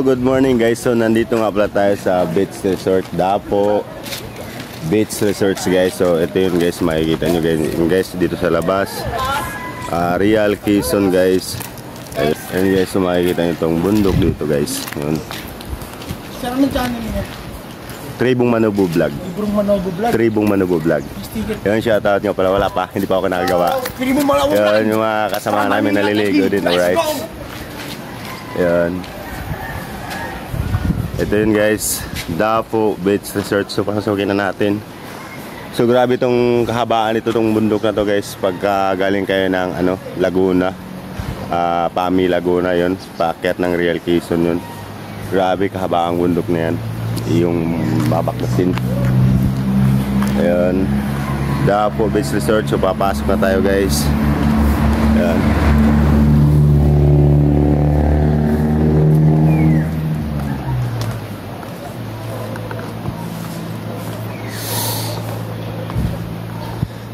So good morning guys. So nandito nga pala tayo sa Beach Resort Dapo Beach Resorts guys. So ito yun guys, makikita nyo guys dito sa labas, Real Quezon guys. Ayun guys, so makikita nyo itong bundok dito guys. Yun. Saan ang channel niya? Tribong Manobo Vlog. Tribong Manobo Vlog. Yun, shoutout nyo pala, wala pa, hindi pa ako nakagawa. Yun, yung mga kasama namin naliligo din, alright. Yun. Ito yun guys, Dapo Beach Resort. So pasukin na natin. So grabe itong kahabaan ito, itong bundok na to guys. Pagka galing kayo ng Laguna, Pami Laguna yun, paakyat ng Real Quezon yun. Grabe kahabaan bundok na yan, yung babaklasin. Ayun, Dapo Beach Resort. So papasok na tayo guys. Ayan.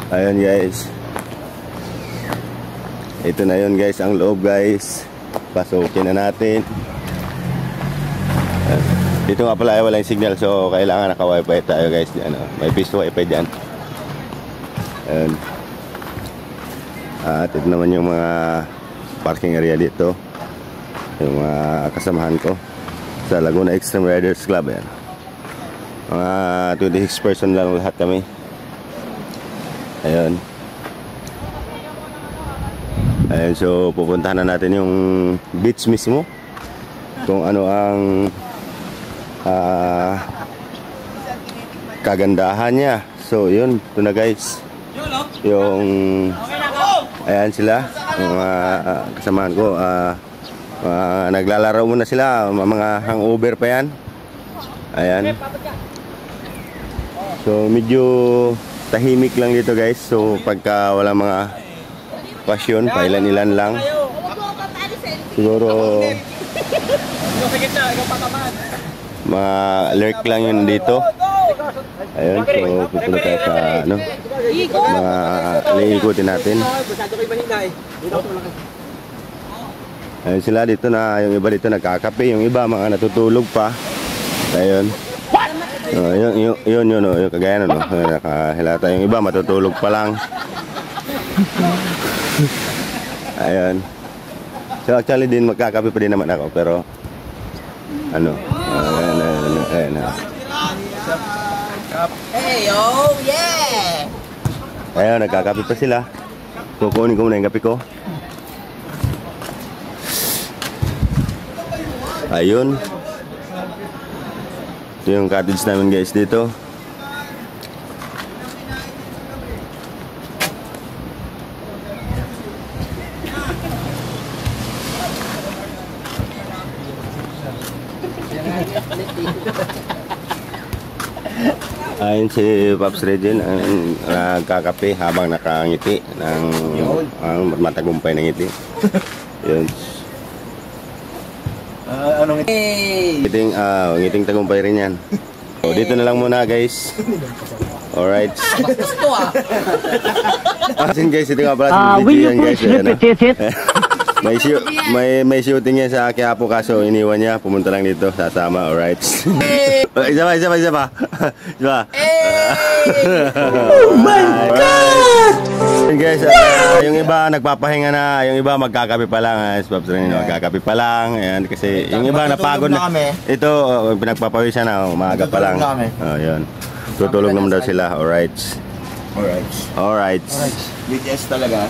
Ayan guys, ito na yun guys, ang loob guys. Pasukin na natin. Dito nga pala ay walang signal, so kailangan naka wifi tayo guys. May piso wifi dyan. Ayan. At ito naman yung mga parking area dito, yung mga kasamahan ko sa Laguna Extreme Riders Club. Ayan. Mga 26 person lang lahat kami. Ayun. Ayun, so pupuntahan na natin yung beach mismo, kung ano ang kagandahan niya. So yun, ito na guys, yung ayan sila, yung mga kasamahan ko, naglalaro muna sila, mga hangover pa yan. Ayan. So medyo tahimik lang dito guys. So pagka wala mga pasyon, pailan-ilan lang. Siguro mga lurk lang yun dito. Ayun, so pupunta tayo sa mga liikutin natin. Ayun sila dito na, yung iba dito nagkakape, yung iba mga natutulog pa. Ayun. Yun, yung kagaya nun, nakahilata. Yung iba matutulog pa lang. Ayun. So actually din magkakape pa din naman ako, pero ayan. Hey, oh yeah! Ayun, nagkakape pa sila. Kukunin ko muna yung kape ko. Ayun. Ito yung cottage namin guys dito. Ayun si Pops Regine ang nagkakape habang nakangiti ng matagumpay ng ngiti. Yun. Anong ngiting tagumpay rin yan. So, dito na lang muna guys. Alright. gusto Asin guys, ito nga pala si yan guys. May shooting yan sa Quiapo, kaso iniwan niya. Pumunta lang dito, sasama. Alright. Isa pa. Oh my God! Guys, yung iba nagpapahinga na, yung iba magkakape pa lang. Magkakape pa lang. Ayan, kasi yung iba napagod na. Ito, pinagpapawisan na, umaga pa lang. Yun. Tutulog naman daw sila. Alright. Alright. Alright. BTS talaga.